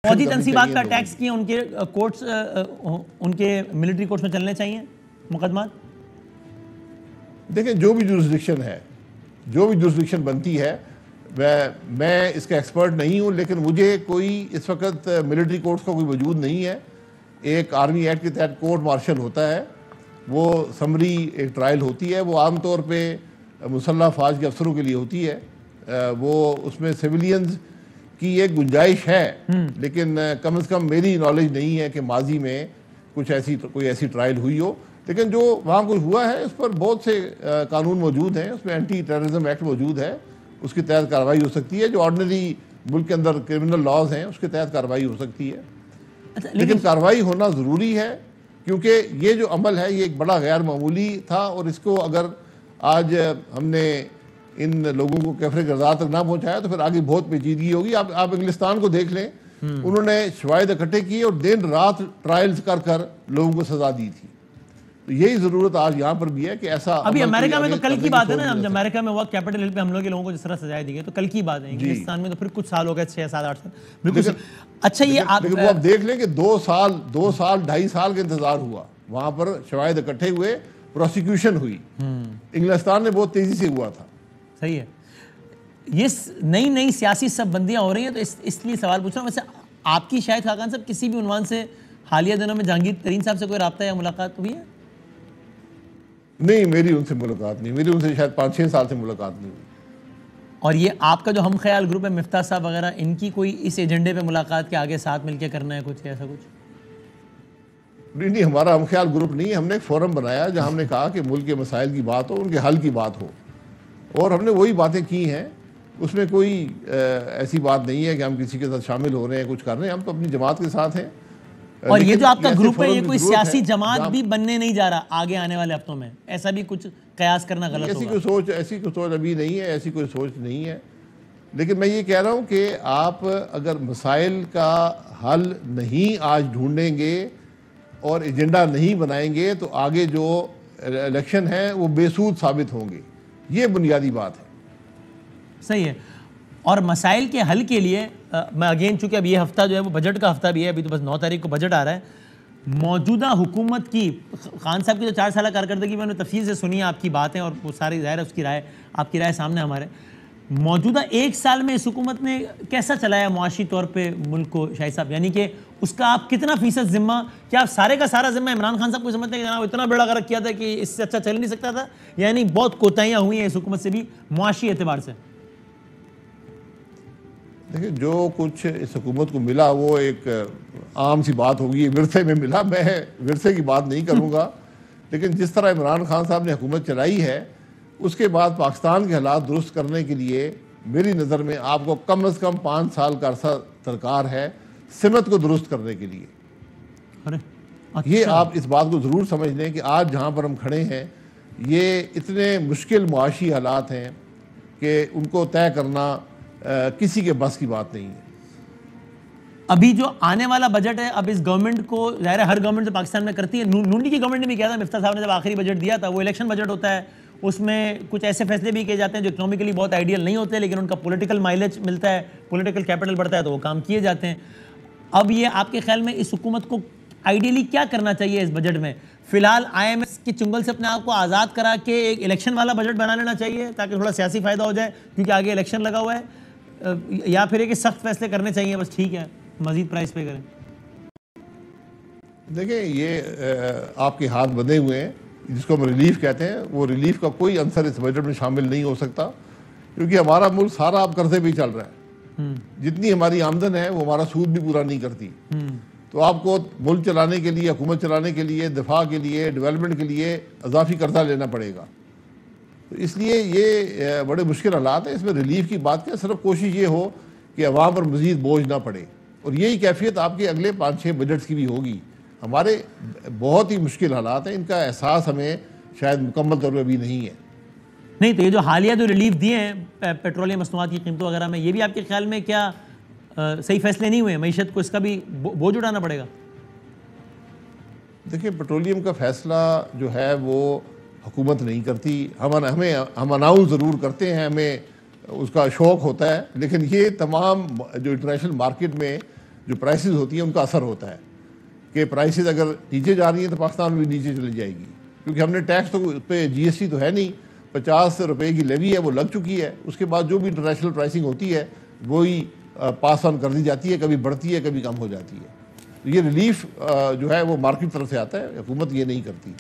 फौजी तंसीबात पर अटैक्स किए, उनके कोर्ट्स उनके मिलिट्री कोर्ट्स में चलने चाहिए मुकदमा। देखें, जो भी जुरिस्डिक्शन है, जो भी जुरिस्डिक्शन बनती है, मैं इसका एक्सपर्ट नहीं हूँ, लेकिन मुझे कोई इस वक्त मिलिट्री कोर्ट्स का कोई वजूद नहीं है। एक आर्मी एक्ट के तहत कोर्ट मार्शल होता है, वो समरी एक ट्रायल होती है, वो आमतौर पे मुसल्लह फ़ौज के अफसरों के लिए होती है। वो उसमें सिविलियंस की एक गुंजाइश है, लेकिन कम से कम मेरी नॉलेज नहीं है कि माजी में कोई ऐसी ट्रायल हुई हो। लेकिन जो वहाँ कुछ हुआ है, उस पर बहुत से कानून मौजूद हैं। उसमें एंटी टेररिज्म एक्ट मौजूद है, उसके तहत कार्रवाई हो सकती है। जो ऑर्डिनरी मुल्क के अंदर क्रिमिनल लॉज हैं, उसके तहत कार्रवाई हो सकती है। अच्छा, लेकिन कार्रवाई होना ज़रूरी है, क्योंकि ये जो अमल है, ये एक बड़ा गैर मामूली था, और इसको अगर आज हमने इन लोगों को कैफरे गर्दार तक ना पहुंचाया तो फिर आगे बहुत पेचीदगी होगी। आप इंग्लिस्तान को देख लें, उन्होंने शवाहिद इकट्ठे किए और दिन रात ट्रायल्स कर कर लोगों को सजा दी थी। तो यही जरूरत आज यहाँ पर भी है कि ऐसा अभी अमेरिका में तो कल की बात है ना, जब अमेरिका में हुआ कैपिटल हिल पे हम लोग के लोगों को जिस तरह सजाएं दी गई, तो कल की बात है। इंग्लिस्तान में तो फिर कुछ साल हो गए, 6 7 8 साल बिल्कुल। अच्छा, ये आप लेकिन वो आप देख लें कि 2 साल 2.5 साल का इंतजार हुआ, वहां पर शवाहिद इकट्ठे हुए, प्रोसिक्यूशन हुई। इंग्लिस्तान में बहुत तेजी से हुआ था। सही है। ये नई नई सियासी सब बंदियां हो रही हैं, तो इसलिए सवाल पूछ रहा हूँ। वैसे आपकी शायद खाकान साहब किसी भी उन्वान से हालिया दिनों में जहांगीर तरीन साहब से कोई रब्ता या मुलाकात हुई है? नहीं, मेरी उनसे मुलाकात नहीं, मेरी उनसे शायद 5-6 साल से मुलाकात नहीं हुई। और ये आपका जो हम ख्याल ग्रुप है, मिफ्ता साहब वगैरह, इनकी कोई इस एजेंडे पे मुलाकात के आगे साथ मिलकर करना है कुछ, ऐसा कुछ? नहीं, हमारा हम ख्याल ग्रुप नहीं है। हमने एक फोरम बनाया जहां हमने कहा कि मुल्क के मसाइल की बात हो, उनके हल की बात हो, और हमने वही बातें की हैं। उसमें कोई ऐसी बात नहीं है कि हम किसी के साथ शामिल हो रहे हैं, कुछ कर रहे हैं। हम तो अपनी जमात के साथ हैं। और ये जो आपका ग्रुप है, ये कोई सियासी जमात भी बनने नहीं जा रहा आगे आने वाले हफ्तों में, ऐसा भी कुछ कयास करना गलत होगा? ऐसी कोई सोच अभी नहीं है, ऐसी कोई सोच नहीं है। लेकिन मैं ये कह रहा हूँ कि आप अगर मसाइल का हल नहीं आज ढूंढेंगे और एजेंडा नहीं बनाएंगे, तो आगे जो इलेक्शन है वो बेसूद साबित होंगे। ये बुनियादी बात है। सही है। और मसाइल के हल के लिए मैं अगेन, चूंकि अब ये हफ्ता जो है वो बजट का हफ्ता भी है, अभी तो बस 9 तारीख को बजट आ रहा है। मौजूदा हुकूमत की, खान साहब की जो 4 साल कारकर्दगी मैंने तफसील से सुनी है, आपकी बातें, और वो सारी ज़ाहिर है उसकी राय, आपकी राय सामने हमारे। मौजूदा 1 साल में इस हुकूमत ने कैसा चलाया मुआशी तौर पे मुल्क को, शाहिद साहब? यानी कि उसका आप कितना फीसद जिम्मा, क्या आप सारे का सारा जिम्मा इमरान खान साहब को समझते हैं कि जनाब इतना बड़ा गर्क किया था कि इससे अच्छा चल नहीं सकता था, यानी बहुत कोताहियाँ हुई हैं इस हुकूमत से भी मुआशी एतबार से? देखिए, जो कुछ इस हुकूमत को मिला वो एक आम सी बात होगी, विरसे में मिला। मैं विरसे की बात नहीं करूँगा, लेकिन जिस तरह इमरान खान साहब ने हुकूमत चलाई है, उसके बाद पाकिस्तान के हालात दुरुस्त करने के लिए मेरी नज़र में आपको कम से कम 5 साल का अरसा दरकार है, सिमत को दुरुस्त करने के लिए। अरे अच्छा। ये आप इस बात को ज़रूर समझ लें कि आज जहाँ पर हम खड़े हैं, ये इतने मुश्किल मुआशी हालात हैं कि उनको तय करना किसी के बस की बात नहीं है। अभी जो आने वाला बजट है, अब इस गवर्नमेंट को, ज़ाहिर है हर गवर्नमेंट जो पाकिस्तान में करती है, नूनी की गवर्नमेंट ने भी किया था, मिफ्ता साहब ने जब आखिरी बजट दिया था, वो इलेक्शन बजट होता है, उसमें कुछ ऐसे फैसले भी किए जाते हैं जो इकोनॉमिकली बहुत आइडियल नहीं होते, लेकिन उनका पॉलिटिकल माइलेज मिलता है, पॉलिटिकल कैपिटल बढ़ता है, तो वो काम किए जाते हैं। अब ये आपके ख्याल में इस हुकूमत को आइडियली क्या करना चाहिए इस बजट में? फिलहाल IMF की चुंगल से अपने आप को आज़ाद करा के एक इलेक्शन वाला बजट बना लेना चाहिए ताकि थोड़ा सियासी फ़ायदा हो जाए, क्योंकि आगे इलेक्शन लगा हुआ है, या फिर एक सख्त फैसले करने चाहिए, बस ठीक है मजीद प्राइस पे करें? देखिए, ये आपके हाथ बंधे हुए हैं, जिसको हम रिलीफ कहते हैं। वो रिलीफ का कोई अंसर इस बजट में शामिल नहीं हो सकता, क्योंकि हमारा मुल्क सारा अब कर्जे पे ही चल रहा है। जितनी हमारी आमदन है वो हमारा सूद भी पूरा नहीं करती। तो आपको मुल्क चलाने के लिए, हुकूमत चलाने के लिए, दिफा के लिए, डेवलपमेंट के लिए अजाफी कर्जा लेना पड़ेगा। तो इसलिए ये बड़े मुश्किल हालात है। इसमें रिलीफ की बात क्या, सिर्फ कोशिश ये हो कि अवाम पर मज़ीद बोझ ना पड़े, और यही कैफियत आपके अगले 5-6 बजट्स की भी होगी। हमारे बहुत ही मुश्किल हालात हैं, इनका एहसास हमें शायद मुकम्मल तौर पर भी नहीं है। नहीं, तो ये जो हालिया जो रिलीफ दिए हैं पेट्रोलियम मसनूआत की कीमतों वगैरह में, ये भी आपके ख्याल में क्या सही फैसले नहीं हुए? मईशत को इसका भी बोझ उठाना पड़ेगा? देखिए, पेट्रोलियम का फैसला जो है वो हुकूमत नहीं करती। हम अनाउंस ज़रूर करते हैं, हमें उसका शौक़ होता है, लेकिन ये तमाम जो इंटरनेशनल मार्केट में जो प्राइसेस होती हैं उनका असर होता है कि प्राइसेस अगर नीचे जा रही हैं तो पाकिस्तान में भी नीचे चली जाएगी, क्योंकि हमने टैक्स तो उस पर GST तो है नहीं, 50 रुपए की लेवी है वो लग चुकी है। उसके बाद जो भी इंटरनेशनल प्राइसिंग होती है वही पास ऑन कर दी जाती है, कभी बढ़ती है कभी कम हो जाती है। तो ये रिलीफ जो है वो मार्केट तरफ से आता है, हुकूमत ये नहीं करती।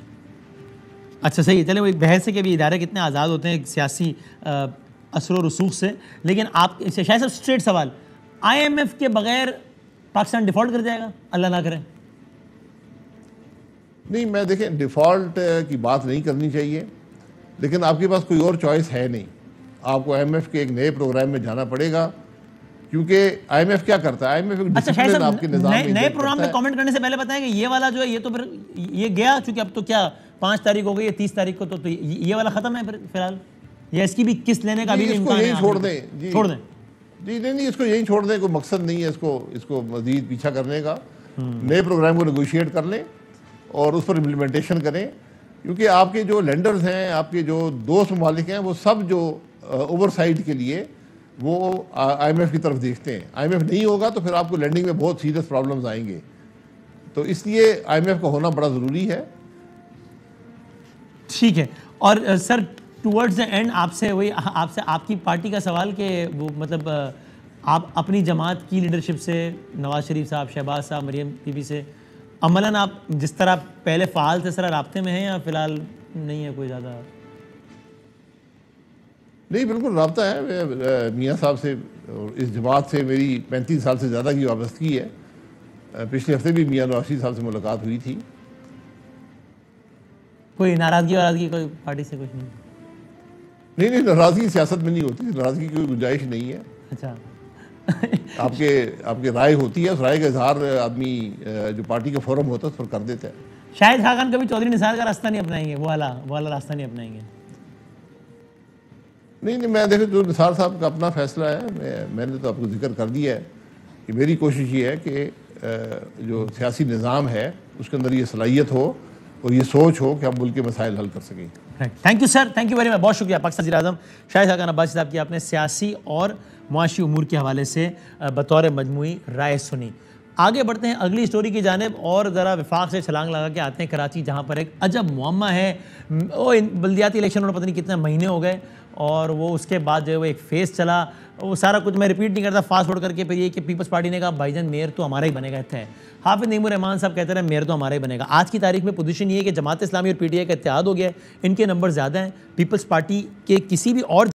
अच्छा सही है, चले वही बहस है कि अभी इदारे कितने आज़ाद होते हैं सियासी असर व रसूख से, लेकिन आप शायद सब स्ट्रेट सवाल, IMF के बगैर पाकिस्तान डिफ़ॉल्ट कर जाएगा? अल्लाह ना करे। नहीं, मैं देखें डिफ़ॉल्ट की बात नहीं करनी चाहिए, लेकिन आपके पास कोई और चॉइस है नहीं। आपको IMF के एक नए प्रोग्राम में जाना पड़ेगा, क्योंकि IMF क्या करता है, IMF एक डिसिप्लिन आपके निज़ाम में नए प्रोग्राम में कमेंट करने से पहले बताएं कि ये वाला जो है ये तो फिर ये गया, चूंकि अब तो क्या 5 तारीख हो गई है, 30 तारीख को तो ये वाला ख़त्म है फिलहाल, या इसकी भी किस्त लेने का भी इम्कान है? छोड़ दें जी, छोड़ दें जी। नहीं, इसको यही छोड़ दें, कोई मकसद नहीं है इसको मज़ीद पीछा करने का। नए प्रोग्राम को नेगोशिएट कर लें और उस पर इम्प्लीमेंटेशन करें, क्योंकि आपके जो लेंडर्स हैं, आपके जो दोस्त ममालिक हैं, वो सब जो ओवरसाइट के लिए वो IMF की तरफ देखते हैं। IMF नहीं होगा तो फिर आपको लैंडिंग में बहुत सीरियस प्रॉब्लम्स आएंगे, तो इसलिए IMF का होना बड़ा ज़रूरी है। ठीक है। और सर टुवर्ड्स द एंड आपसे आपकी पार्टी का सवाल कि वो मतलब आप अपनी जमात की लीडरशिप से, नवाज शरीफ साहब, शहबाज साहब, मरियम बीबी से अमलन आप जिस तरह पहले फ़ाल थे सर राब्ते में हैं, या फिलहाल नहीं है कोई ज़्यादा? नहीं, बिल्कुल राब्ता है। मियाँ साहब से और इस जमात से मेरी 35 साल से ज़्यादा की वाबस्तगी है। पिछले हफ्ते भी मियाँ नवाज शरीफ साहब से मुलाकात हुई थी। कोई नाराज़गी कोई पार्टी से कुछ नहीं? नहीं, नाराज़गी सियासत में नहीं होती, नाराज़गी की कोई गुंजाइश नहीं है। अच्छा। आपके राय होती है, उस राय का इजहार आदमी जो पार्टी का फोरम होता है उस पर कर देता है। शाहिद खान कभी चौधरी निसार का रास्ता नहीं अपनाएंगे, वो वाला रास्ता नहीं अपनाएंगे? नहीं, मैं देखें जो निसार साहब का अपना फैसला है, मैंने तो आपको जिक्र कर दिया है कि मेरी कोशिश ये है कि जो सियासी निज़ाम है उसके अंदर ये सलाहियत हो और ये सोच हो कि हम मुल्क के मसाइल हल कर सकें। Thank you sir, thank you very much. बहुत शुक्रिया पाकिस्तान वज़ीर-ए-आज़म शाहिद खान अब्बासी साहब की, आपने सियासी और मुआशी उमूर के हवाले से बतौर मजमूई राय सुनी। आगे बढ़ते हैं अगली स्टोरी की जानिब और ज़रा विफाक से छलांग लगा के आते हैं कराची, जहाँ पर एक अजब मुअम्मा है। वो बल्दियाती इलेक्शन में पता नहीं कितने महीने हो गए और वो उसके बाद जो है वो एक फेस चला, वो सारा कुछ मैं रिपीट नहीं करता, फास्ट फॉरवर्ड करके फिर ये कि पीपल्स पार्टी ने कहा भाईजान मेयर तो हमारा ही बनेगा। इतना है, हाफिज नईमुर रहमान साहब कहते रहे मेयर तो हमारा ही बनेगा। आज की तारीख में पोजीशन ये है कि जमात इस्लामी और PTI का इत्तेहाद हो गया है, इनके नंबर ज़्यादा हैं, पीपल्स पार्टी के किसी भी और